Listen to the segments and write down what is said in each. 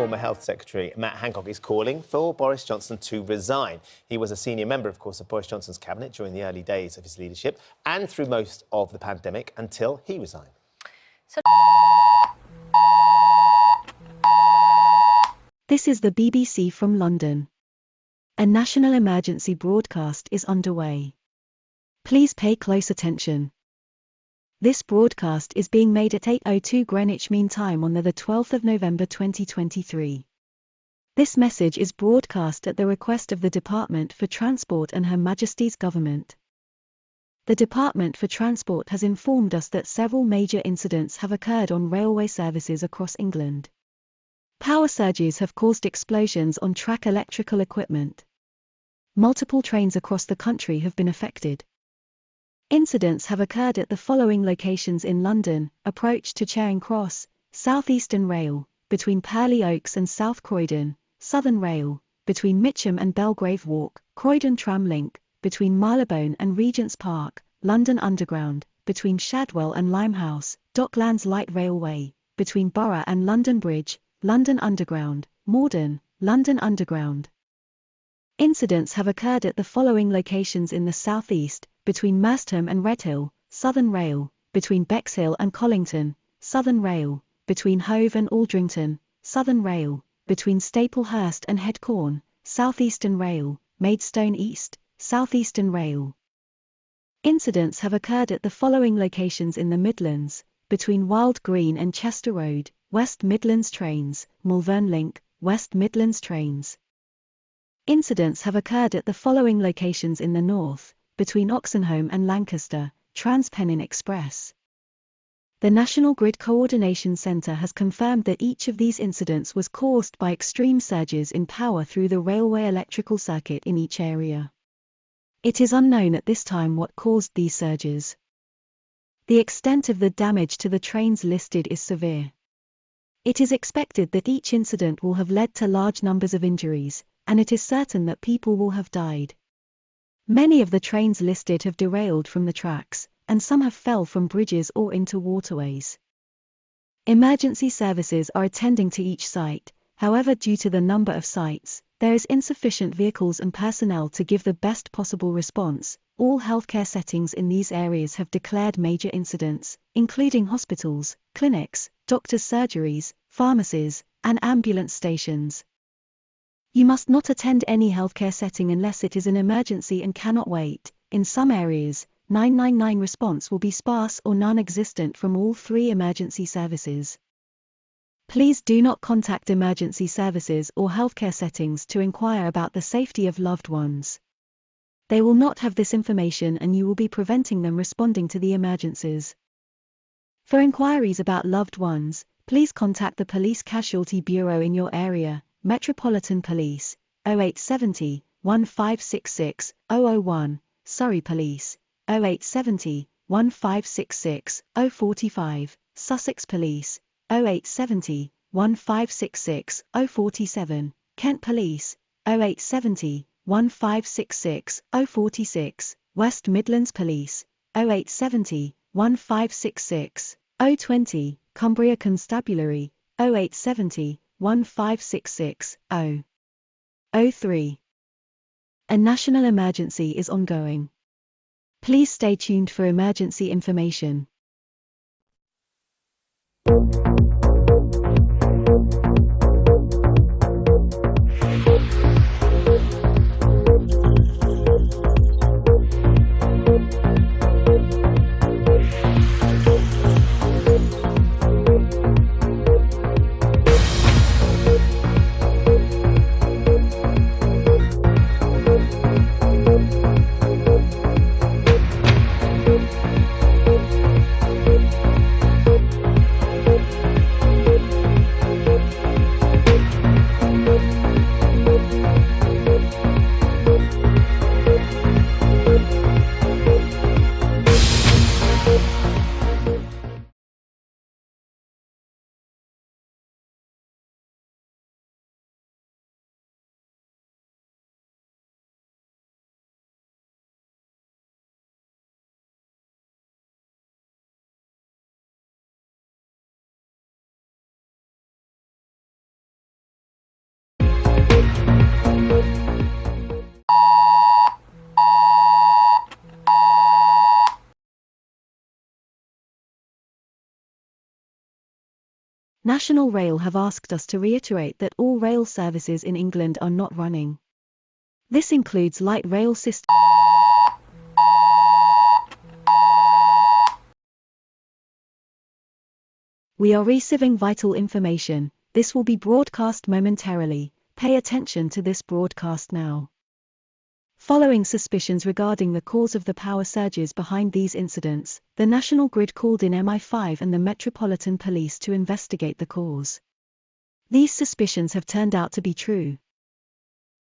former Health Secretary Matt Hancock is calling for Boris Johnson to resign. He was a senior member, of course, of Boris Johnson's cabinet during the early days of his leadership and through most of the pandemic until he resigned. This is the BBC from London. A national emergency broadcast is underway. Please pay close attention. This broadcast is being made at 8:02 Greenwich Mean Time on the 12th of November 2023. This message is broadcast at the request of the Department for Transport and Her Majesty's Government. The Department for Transport has informed us that several major incidents have occurred on railway services across England. Power surges have caused explosions on track electrical equipment. Multiple trains across the country have been affected. Incidents have occurred at the following locations in London: approach to Charing Cross, South Eastern Rail, between Purley Oaks and South Croydon, Southern Rail, between Mitcham and Belgrave Walk, Croydon Tram Link, between Marylebone and Regent's Park, London Underground, between Shadwell and Limehouse, Docklands Light Railway, between Borough and London Bridge, London Underground, Morden, London Underground. Incidents have occurred at the following locations in the South East: between Merstham and Redhill, Southern Rail, between Bexhill and Collington, Southern Rail, between Hove and Aldrington, Southern Rail, between Staplehurst and Headcorn, South Eastern Rail, Maidstone East, South Eastern Rail. Incidents have occurred at the following locations in the Midlands: between Wild Green and Chester Road, West Midlands Trains, Malvern Link, West Midlands Trains. Incidents have occurred at the following locations in the north: between Oxenholme and Lancaster, TransPennine Express. The National Grid Coordination Centre has confirmed that each of these incidents was caused by extreme surges in power through the railway electrical circuit in each area. It is unknown at this time what caused these surges. The extent of the damage to the trains listed is severe. It is expected that each incident will have led to large numbers of injuries, and it is certain that people will have died. Many of the trains listed have derailed from the tracks, and some have fell from bridges or into waterways. Emergency services are attending to each site. However, due to the number of sites, there is insufficient vehicles and personnel to give the best possible response. All healthcare settings in these areas have declared major incidents, including hospitals, clinics, doctors' surgeries, pharmacies, and ambulance stations. You must not attend any healthcare setting unless it is an emergency and cannot wait. In some areas, 999 response will be sparse or non-existent from all three emergency services. Please do not contact emergency services or healthcare settings to inquire about the safety of loved ones. They will not have this information and you will be preventing them responding to the emergencies. For inquiries about loved ones, please contact the Police Casualty Bureau in your area, Metropolitan Police, 0870 1566 001, Surrey Police, 0870 1566 045, Sussex Police, 0870 1566 047, Kent Police, 0870 1566 046, West Midlands Police, 0870 1566 020, Cumbria Constabulary, 0870 1566 003. A national emergency is ongoing. Please stay tuned for emergency information. National Rail have asked us to reiterate that all rail services in England are not running. This includes light rail systems. We are receiving vital information. This will be broadcast momentarily. Pay attention to this broadcast now. Following suspicions regarding the cause of the power surges behind these incidents, the National Grid called in MI5 and the Metropolitan Police to investigate the cause. These suspicions have turned out to be true.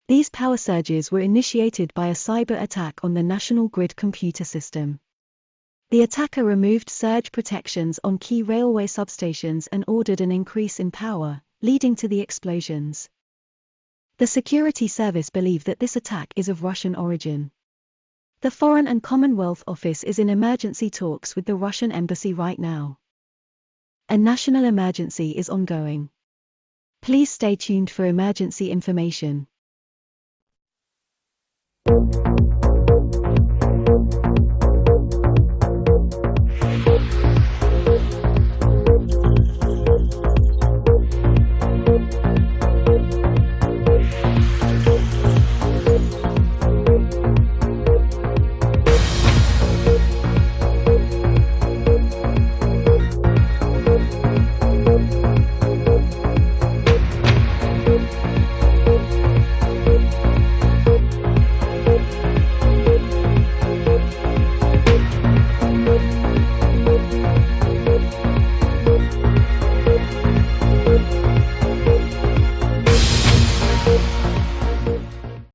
These power surges were initiated by a cyber attack on the National Grid computer system. The attacker removed surge protections on key railway substations and ordered an increase in power, leading to the explosions. The security service believe that this attack is of Russian origin. The Foreign and Commonwealth Office is in emergency talks with the Russian embassy right now. A national emergency is ongoing. Please stay tuned for emergency information.